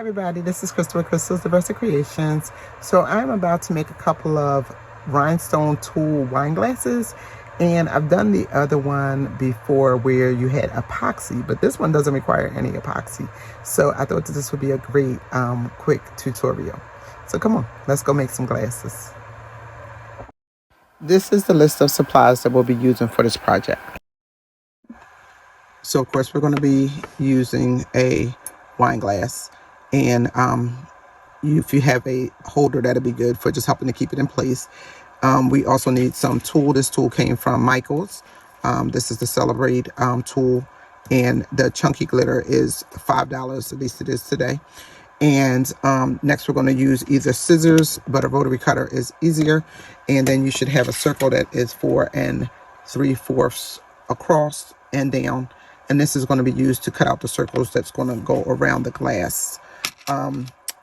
everybody, this is Crystal with CrystalsDiversiCreations. So I'm about to make a couple of rhinestone Tulle wine glasses, and I've done the other one before where you had epoxy, but this one doesn't require any epoxy. So I thought that this would be a great quick tutorial. So come on, let's go make some glasses. This is the list of supplies that we'll be using for this project. So of course we're going to be using a wine glass, and if you have a holder, that'll be good for just helping to keep it in place. We also need some Tulle. This tool came from Michael's. This is the Celebrate tool, and the chunky glitter is $5, at least it is today. And next we're going to use either scissors, but a rotary cutter is easier. And then you should have a circle that is 4 3/4 across and down. And this is going to be used to cut out the circles that's going to go around the glass.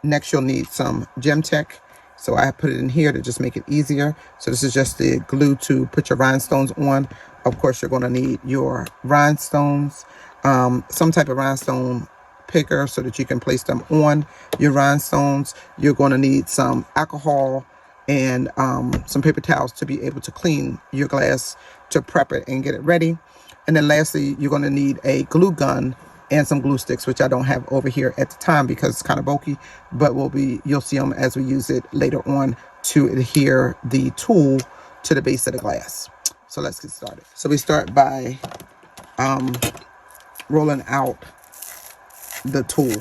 Next, you'll need some Gem Tech. So I put it in here to just make it easier. So this is just the glue to put your rhinestones on. Of course, you're going to need your rhinestones, some type of rhinestone picker so that you can place them on your rhinestones. You're going to need some alcohol and some paper towels to be able to clean your glass, to prep it and get it ready. And then lastly, you're going to need a glue gun and some glue sticks, which I don't have over here at the time because it's kind of bulky, but you'll see them as we use it later on to adhere the tool to the base of the glass. So let's get started. So we start by rolling out the tool.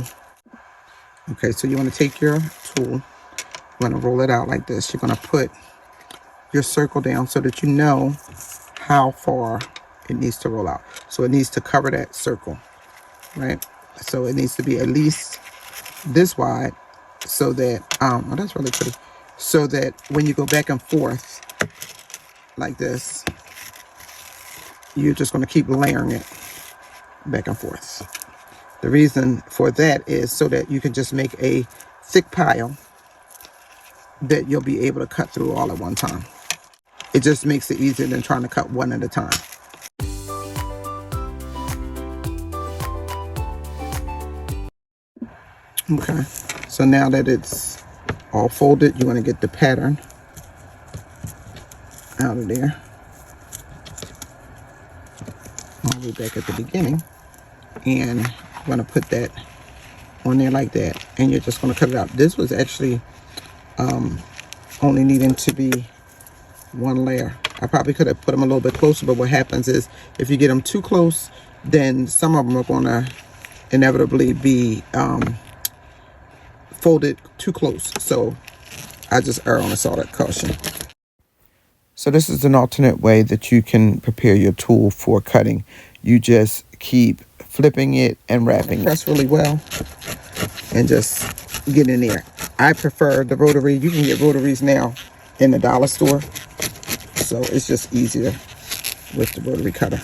Okay, so you want to take your tool, you want to roll it out like this. You're going to put your circle down so that you know how far it needs to roll out. So it needs to cover that circle, right? So it needs to be at least this wide, so that oh, that's really pretty, so that when you go back and forth like this, you're just going to keep layering it back and forth. The reason for that is so that you can just make a thick pile that you'll be able to cut through all at one time. It just makes it easier than trying to cut one at a time. Okay, so now that it's all folded, you want to get the pattern out of there, all the way back at the beginning, and I'm going to put that on there like that, and you're just going to cut it out. This was actually only needing to be one layer. I probably could have put them a little bit closer, but what happens is if you get them too close, then some of them are going to inevitably be folded too close. So I just err on the side of caution. So this is an alternate way that you can prepare your tool for cutting. You just keep flipping it and wrapping it. Press really well and just get in there. I prefer the rotary. You can get rotaries now in the dollar store, so it's just easier with the rotary cutter.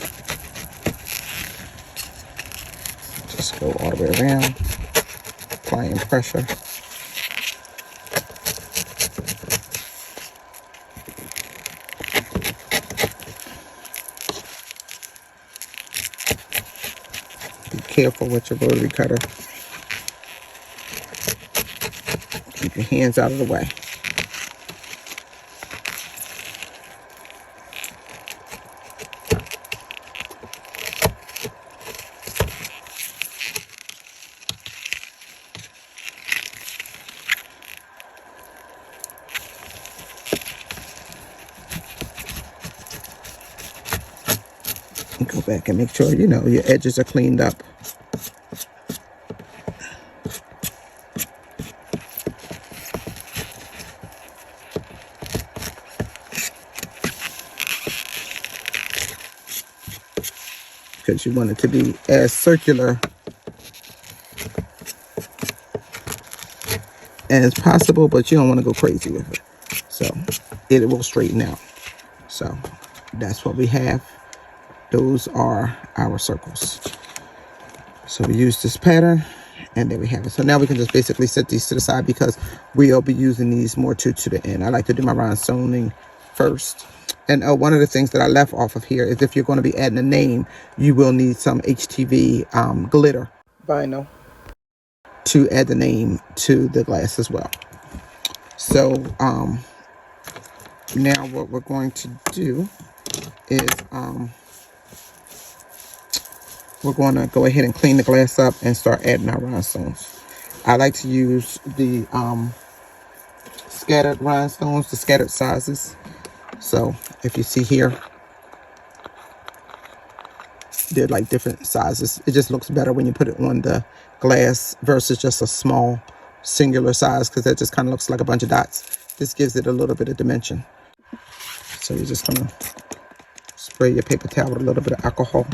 Just go all the way around, applying pressure. Be careful with your rotary cutter. Keep your hands out of the way. Go back and make sure, your edges are cleaned up. Because you want it to be as circular as possible, but you don't want to go crazy with it. So it will straighten out. So that's what we have. Those are our circles. So we use this pattern, and there we have it. So now we can just basically set these to the side because we'll be using these more to the end. I like to do my rhinestoning first. And one of the things that I left off of here is if you're going to be adding a name, you will need some HTV glitter vinyl. to add the name to the glass as well. So now what we're going to do is we're going to go ahead and clean the glass up and start adding our rhinestones. I like to use the scattered rhinestones, the scattered sizes. So if you see here, they're like different sizes. It just looks better when you put it on the glass versus just a small singular size, because that just kind of looks like a bunch of dots. This gives it a little bit of dimension. So you're just gonna spray your paper towel with a little bit of alcohol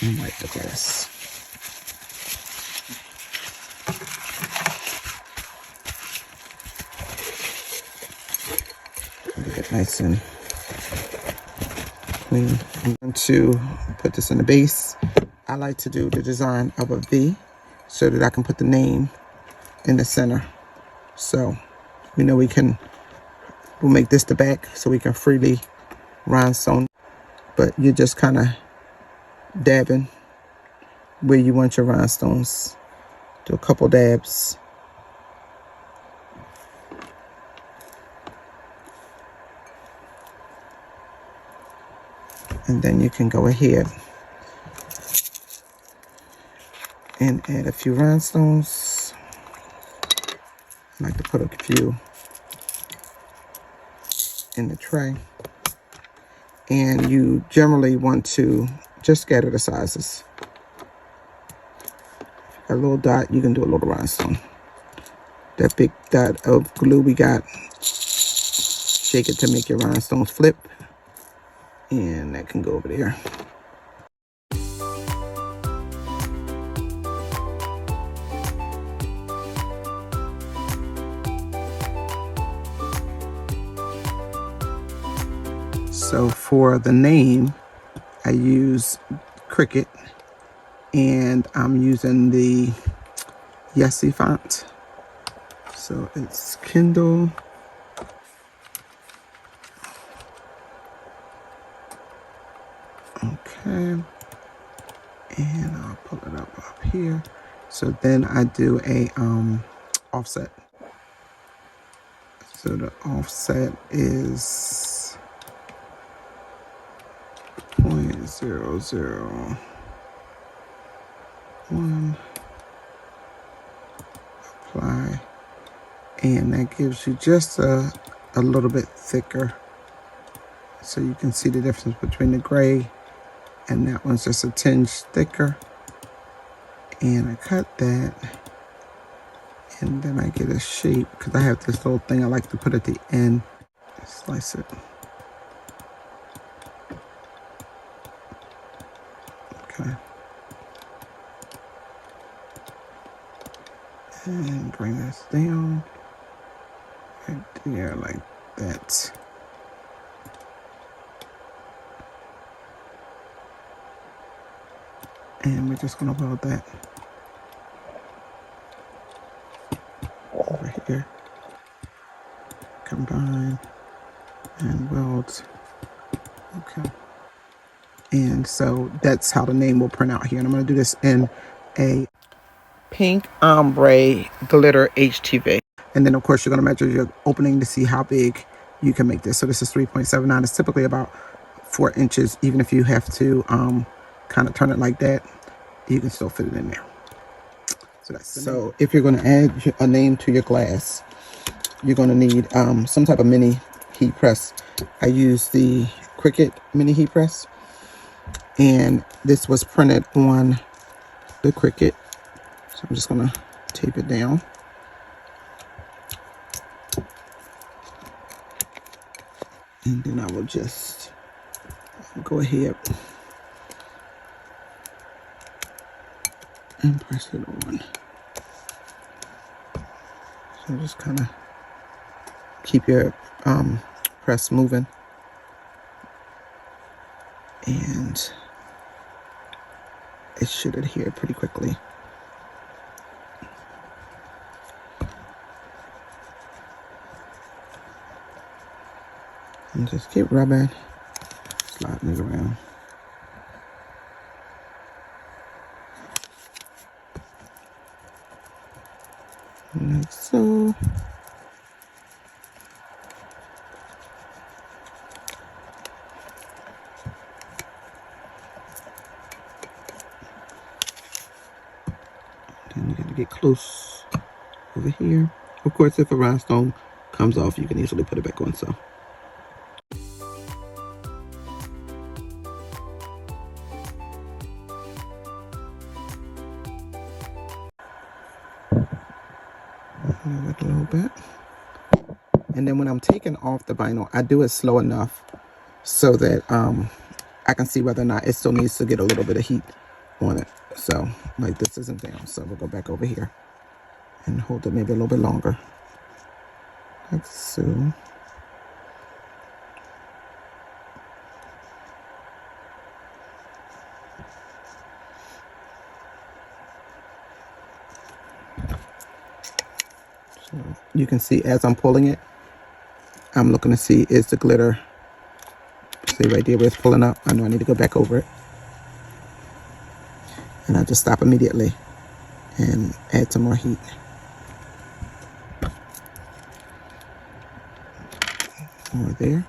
and wipe the glass. Get it nice and clean. I'm going to put this in the base. I like to do the design of a V so that I can put the name in the center. So, you know, we'll make this the back so we can freely rhinestone. But you're just kind of dabbing where you want your rhinestones. Do a couple dabs. And then you can go ahead and add a few rhinestones. I like to put a few in the tray. And you generally want to just scatter the sizes. A little dot, you can do a little rhinestone. That big dot of glue we got, shake it to make your rhinestones flip. And that can go over there. So for the name, I use Cricut, and I'm using the Yesy font. So it's Kindle. Okay. And I'll pull it up here. So then I do a offset. So the offset is 0.001. Apply. And that gives you just a little bit thicker. So you can see the difference between the gray and that one's just a tinge thicker. And I cut that. And then I get a shape, because I have this little thing I like to put at the end. Slice it. Okay. And bring this down. Right there, like that. And we're just going to weld that over here. Combine and weld. Okay. And so that's how the name will print out here. And I'm going to do this in a pink ombre glitter HTV. And then, of course, you're going to measure your opening to see how big you can make this. So this is 3.79. It's typically about 4 inches. Even if you have to kind of turn it like that, you can still fit it in there. So that's so if you're going to add a name to your glass, you're going to need some type of mini heat press. I use the Cricut mini heat press, and this was printed on the Cricut. So I'm just going to tape it down. And then I will just go ahead and press it on. So just kind of keep your press moving. And it should adhere pretty quickly. And just keep rubbing, sliding it around. tool. Then you got to get close over here. Of course, if a rhinestone comes off, you can easily put it back on. So. A little bit. And then when I'm taking off the vinyl, I do it slow enough so that I can see whether or not it still needs to get a little bit of heat on it. So like this isn't down, so we'll go back over here and hold it maybe a little bit longer, like so. So you can see as I'm pulling it, I'm looking to see, is the glitter, see right there where it's pulling up? I know I need to go back over it. And I just stop immediately and add some more heat. More there.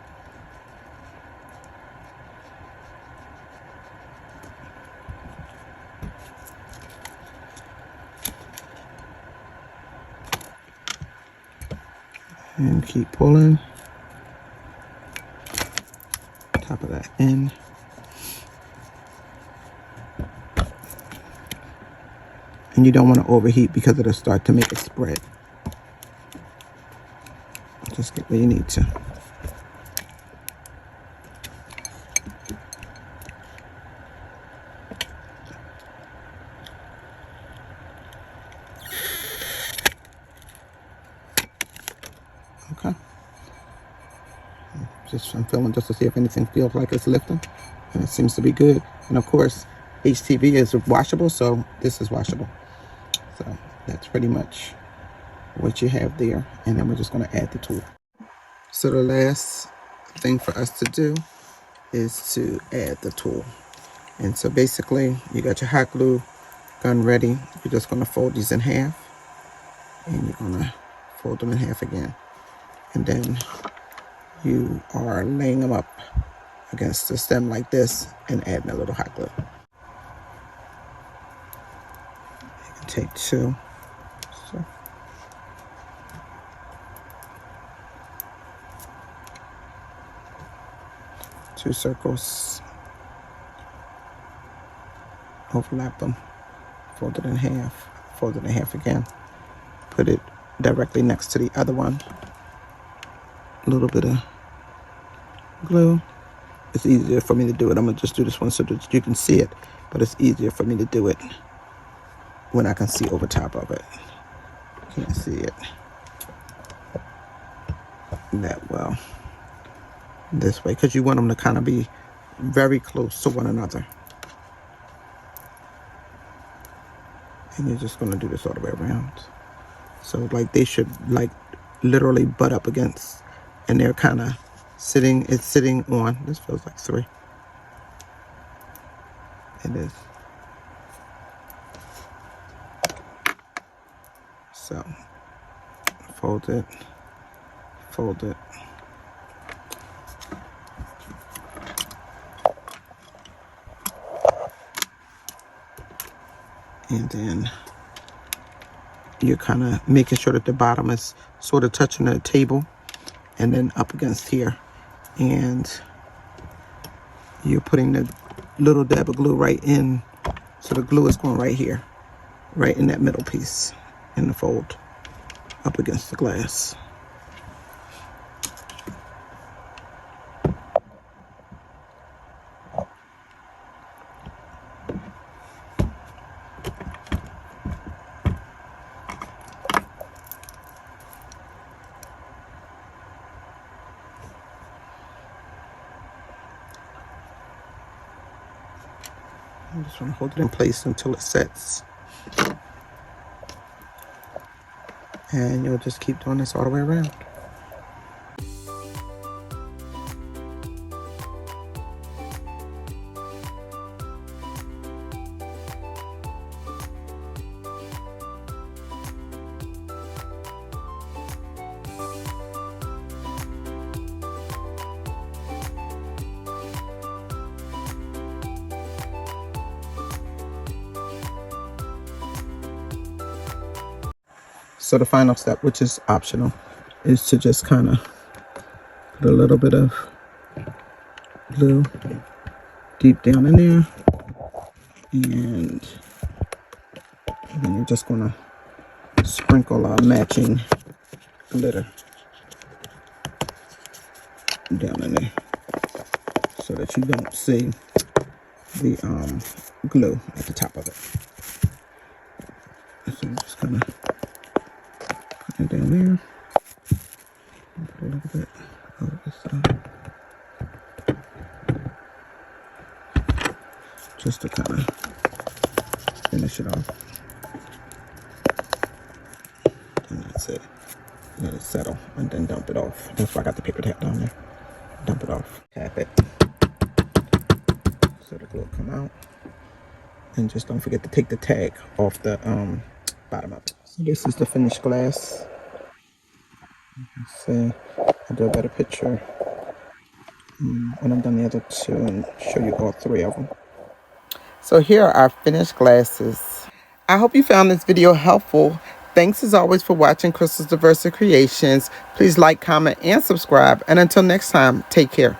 And keep pulling. Top of that end. And you don't want to overheat because it'll start to make it spread. Just get where you need to. Okay. I'm feeling just to see if anything feels like it's lifting. And it seems to be good. And of course, HTV is washable, so this is washable. So that's pretty much what you have there. And then we're just going to add the tool. So the last thing for us to do is to add the tool. And so basically, you got your hot glue gun ready. You're just going to fold these in half. And you're going to fold them in half again. And then you are laying them up against the stem like this and adding a little hot glue. You can take two. So. Two circles. Overlap them. Fold it in half. Fold it in half again. Put it directly next to the other one. A little bit of glue. It's easier for me to do it. I'm going to just do this one so that you can see it. But it's easier for me to do it when I can see over top of it. Can't see it that well this way, because you want them to kind of be very close to one another. And you're just going to do this all the way around. So like they should like literally butt up against, and they're kind of sitting, it's sitting on, this feels like 3. It is. So fold it, fold it. And then you're kind of making sure that the bottom is sort of touching the table and then up against here. And you're putting the little dab of glue right in. So the glue is going right here, right in that middle piece in the fold, up against the glass. I'm just going to hold it in place until it sets. And you'll just keep doing this all the way around. So the final step, which is optional, is to just kind of put a little bit of glue deep down in there, and then you're just gonna sprinkle our matching glitter down in there so that you don't see the glue at the top of it. So you just kind of put it down there. Put a little bit over this side, just to kind of finish it off. And that's it. Let it settle and then dump it off. That's why I got the paper towel down there. Dump it off. Tap it so the glue will come out. And just don't forget to take the tag off the bottom of it. So this is the finished glass. You can see I'll do a better picture when I'm done the other two and show you all three of them. So here are our finished glasses. I hope you found this video helpful. Thanks as always for watching CrystalsDiversiCreations. Please like, comment, and subscribe. And until next time, take care.